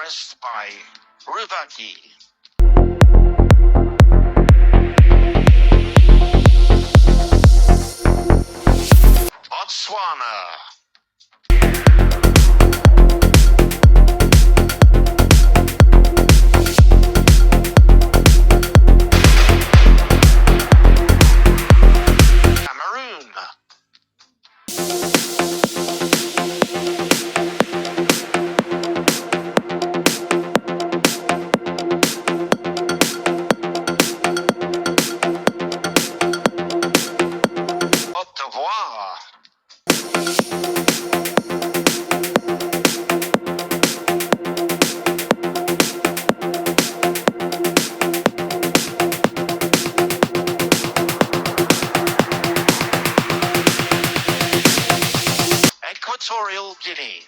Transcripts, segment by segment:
dressed by Rubaki. Botswana. Cameroon. Côte d'Ivoire. Equatorial Guinea.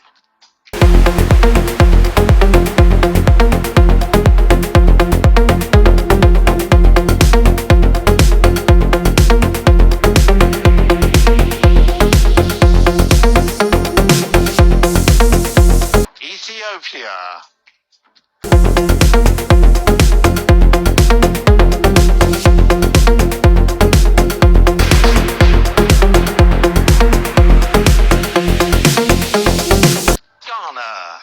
Ethiopia. Ghana.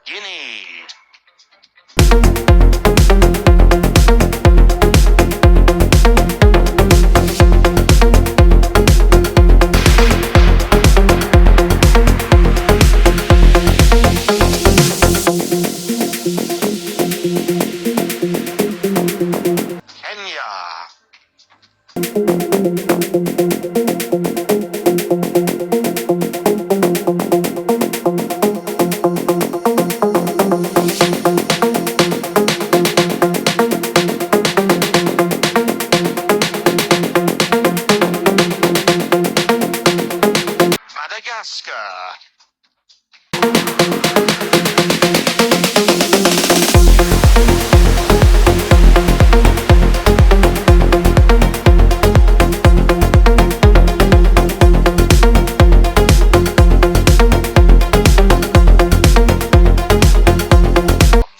Guinea. Kenya. Madagascar.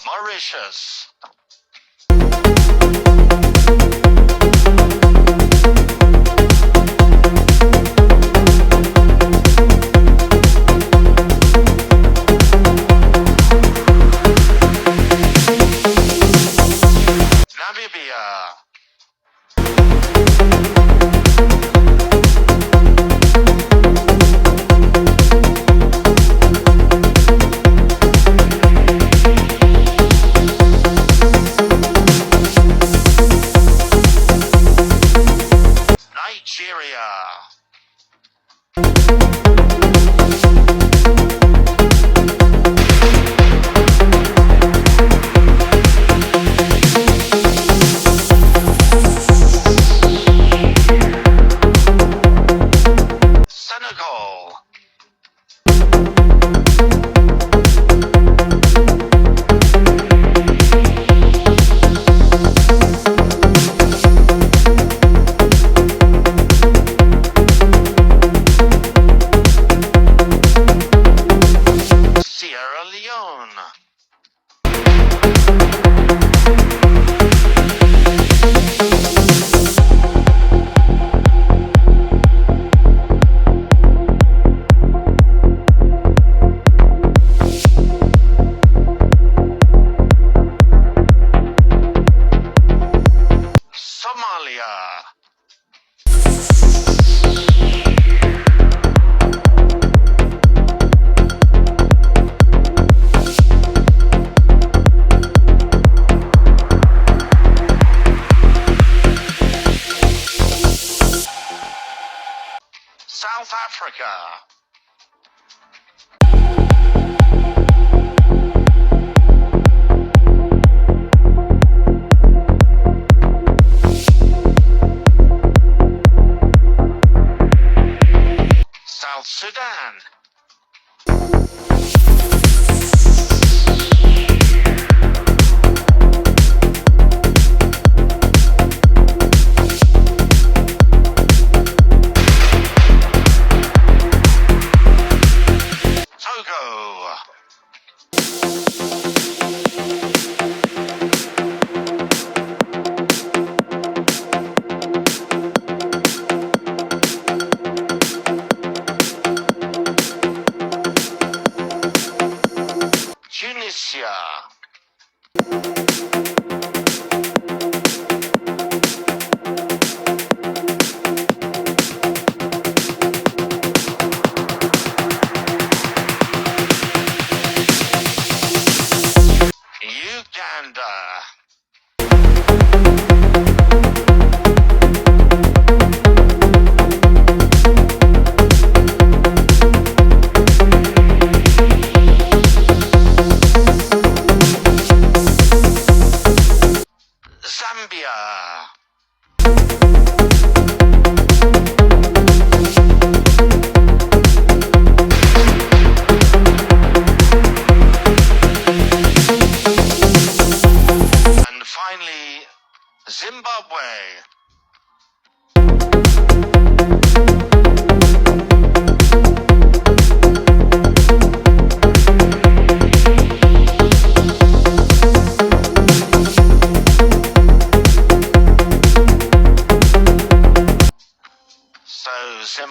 Mauritius. Namibia. Nigeria. Senegal. Sierra Leone. Somalia. South Africa. South Sudan.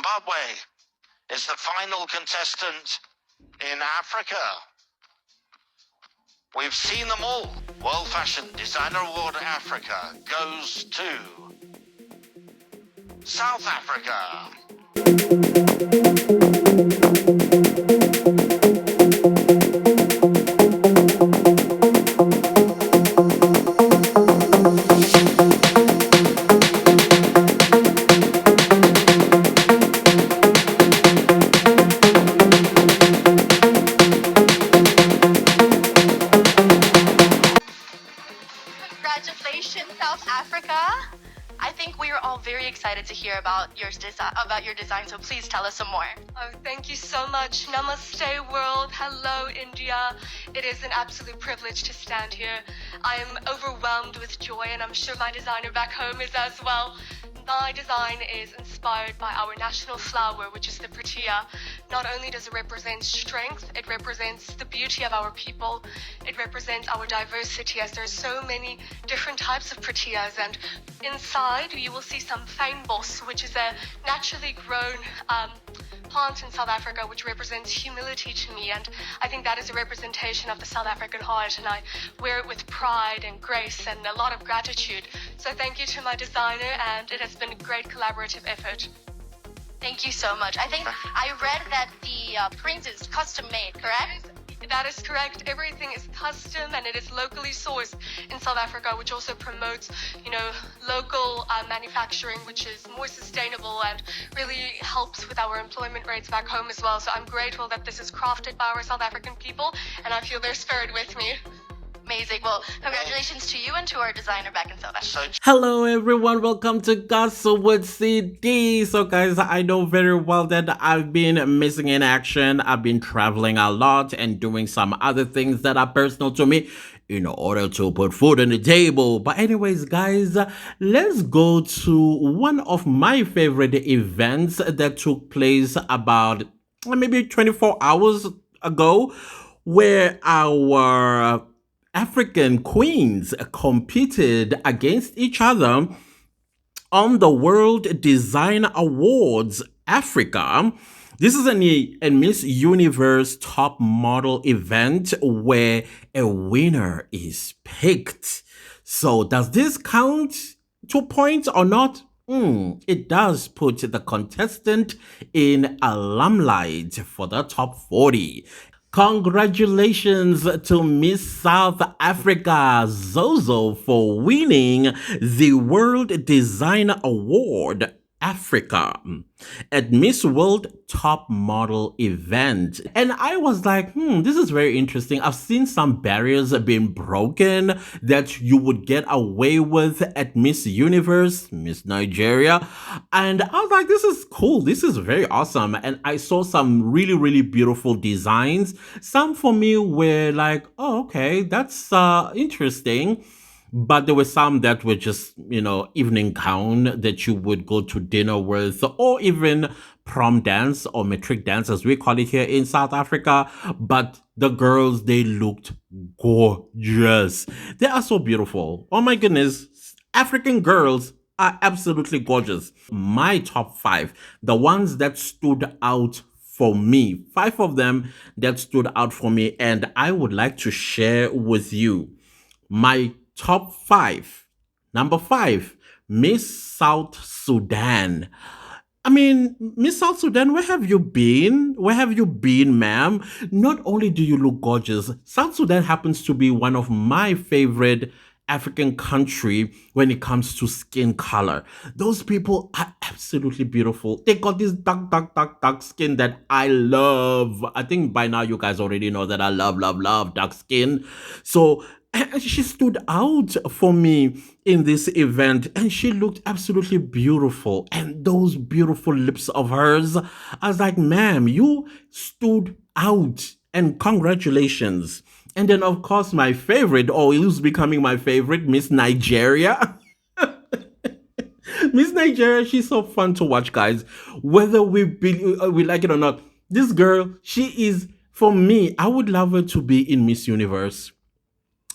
Zimbabwe is the final contestant in Africa. We've seen them all. World Fashion Designer Award Africa goes to South Africa. Congratulations, South Africa. I think we are all very excited to hear about your design, so please tell us some more. Oh, thank you so much. Namaste, world. Hello, India. It is an absolute privilege to stand here. I am overwhelmed with joy, and I'm sure my designer back home is as well. My design is inspired by our national flower, which is the protea. Not only does it represent strength, it represents the beauty of our people. It represents our diversity, as there's so many different types of proteas. And inside, you will see some fynbos, which is a naturally grown plant in South Africa, which represents humility to me. And I think that is a representation of the South African heart. And I wear it with pride and grace and a lot of gratitude. So thank you to my designer, and it has been a great collaborative effort. Thank you so much. I think I read that the print is custom made, correct? That is correct. Everything is custom and it is locally sourced in South Africa, which also promotes, local manufacturing, which is more sustainable and really helps with our employment rates back home as well. So I'm grateful that this is crafted by our South African people, and I feel their spirit with me. Amazing. Well, congratulations to you and to our designer back in South Africa. Hello everyone, welcome to Gossip with CD. So guys, I know very well that I've been missing in action. I've been traveling a lot and doing some other things that are personal to me in order to put food on the table. But anyways, guys, let's go to one of my favorite events that took place about maybe 24 hours ago, where our African queens competed against each other on the World Design Awards Africa. This is a Miss Universe top model event where a winner is picked. So does this count 2 points or not? It does put the contestant in a limelight for the top 40. Congratulations to Miss South Africa, Zozo, for winning the World Design Award Africa at Miss World Top Model event. And I was like, this is very interesting. I've seen some barriers being broken that you would get away with at Miss Universe, Miss Nigeria. And I was like, this is cool. This is very awesome. And I saw some really, really beautiful designs. Some for me were like, oh, okay, that's interesting. But there were some that were just, evening gown that you would go to dinner with, or even prom dance or matric dance, as we call it here in South Africa. But the girls, they looked gorgeous. They are so beautiful. Oh my goodness. African girls are absolutely gorgeous. My top 5, the ones that stood out for me, 5 of them that stood out for me, and I would like to share with you my top 5. Number 5, Miss South Sudan. I mean, Miss South Sudan, where have you been? Where have you been, ma'am? Not only do you look gorgeous, South Sudan happens to be one of my favorite African country when it comes to skin color. Those people are absolutely beautiful. They got this dark skin that I love. I think by now you guys already know that I love dark skin. So and she stood out for me in this event, and she looked absolutely beautiful. And those beautiful lips of hers, I was like, ma'am, you stood out, and congratulations. And then, of course, my favorite, who's becoming my favorite, Miss Nigeria. Miss Nigeria, she's so fun to watch, guys. Whether we like it or not, this girl, she is, for me, I would love her to be in Miss Universe.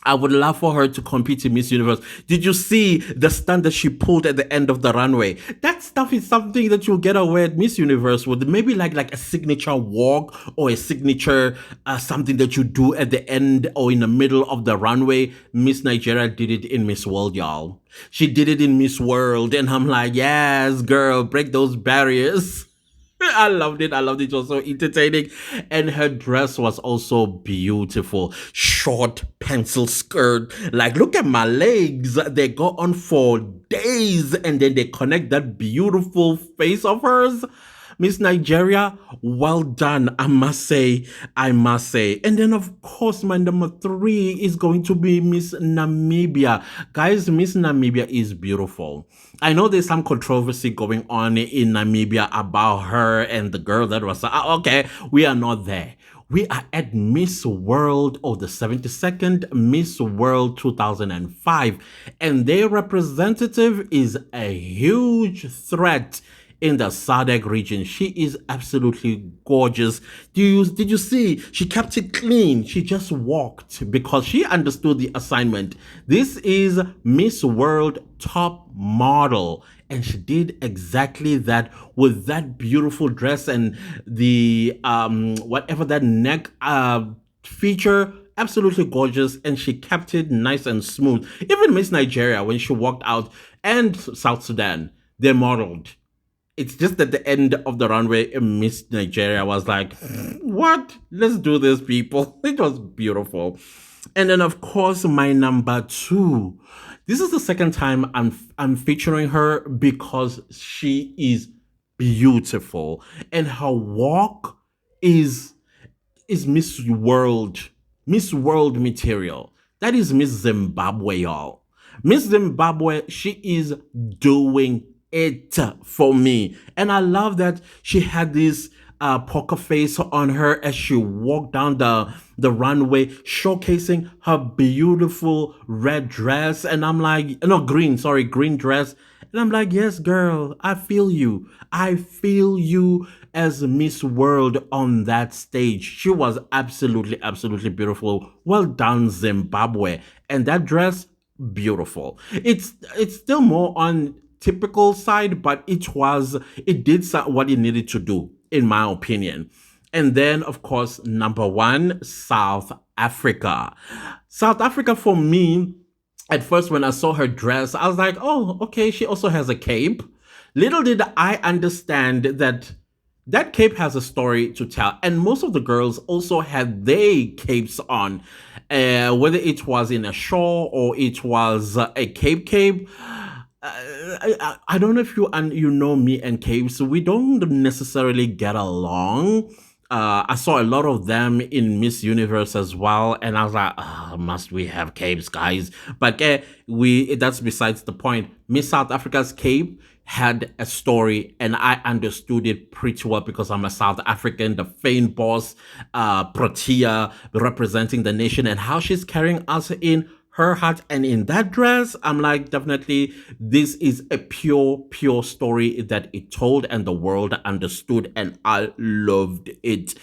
I would love for her to compete in Miss Universe. Did you see the stunt that she pulled at the end of the runway? That stuff is something that you'll get away at Miss Universe with maybe like a signature walk or a signature something that you do at the end or in the middle of the runway. Miss Nigeria did it in Miss World, y'all. She did it in Miss World, and I'm like, yes, girl, break those barriers. I loved it. I loved it. It was so entertaining. And her dress was also beautiful. Short pencil skirt. Like, look at my legs. They go on for days and then they connect that beautiful face of hers. Miss Nigeria, well done, I must say, I must say. And then, of course, my number 3 is going to be Miss Namibia. Guys, Miss Namibia is beautiful. I know there's some controversy going on in Namibia about her and the girl that was... okay, we are not there. We are at Miss World, or the 72nd Miss World 2005. And their representative is a huge threat in the SADC region. She is absolutely gorgeous. Did you see? She kept it clean. She just walked because she understood the assignment. This is Miss World top model. And she did exactly that with that beautiful dress and the, whatever that neck feature, absolutely gorgeous. And she kept it nice and smooth. Even Miss Nigeria, when she walked out, and South Sudan, they modeled. It's just at the end of the runway, Miss Nigeria was like, what? Let's do this, people. It was beautiful. And then, of course, my number 2. This is the second time I'm featuring her because she is beautiful. And her walk is Miss World material. That is Miss Zimbabwe, y'all. Miss Zimbabwe, she is doing it for me. And I love that she had this poker face on her as she walked down the runway, showcasing her beautiful red dress. And I'm like, no, green dress. And I'm like, yes, girl, I feel you. I feel you as Miss World on that stage. She was absolutely, absolutely beautiful. Well done, Zimbabwe. And that dress, beautiful. It's still more on typical side, but it did what it needed to do, in my opinion. And then, of course, number 1, South Africa. South Africa, for me, at first when I saw her dress, I was like, oh, okay, she also has a cape. Little did I understand that that cape has a story to tell. And most of the girls also had their capes on, whether it was in a shawl or it was a cape. I don't know if you know me and capes. We don't necessarily get along. I saw a lot of them in Miss Universe as well, and I was like, must we have capes, guys? But that's besides the point. Miss South Africa's cape had a story, and I understood it pretty well because I'm a South African, the famed boss, Protea, representing the nation, and how she's carrying us in her heart. And in that dress, I'm like, definitely, this is a pure story that it told and the world understood, and I loved it.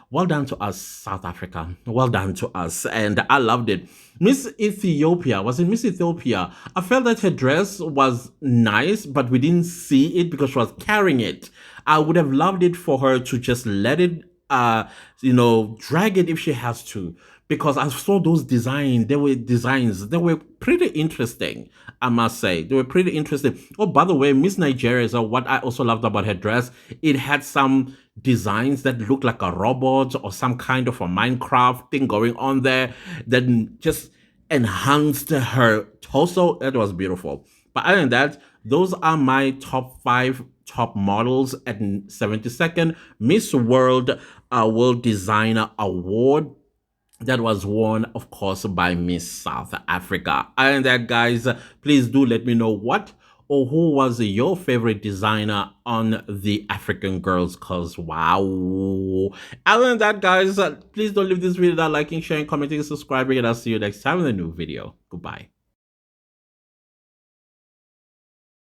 Well done to us, South Africa. Well done to us. And I loved it. Miss Ethiopia. Was it Miss Ethiopia? I felt that her dress was nice, but we didn't see it because she was carrying it. I would have loved it for her to just let it, drag it if she has to. Because I saw those designs. They were pretty interesting, I must say. They were pretty interesting. Oh, by the way, Miss Nigeria, so what I also loved about her dress, it had some designs that looked like a robot or some kind of a Minecraft thing going on there that just enhanced her torso. That was beautiful. But other than that, those are my top 5 top models at 72nd Miss World World Designer Award. That was won, of course, by Miss South Africa. And that, guys, please do let me know what or who was your favorite designer on the African girls, because wow. Other than that, guys, please don't leave this video without liking, sharing, commenting, subscribing, and I'll see you next time in a new video. Goodbye.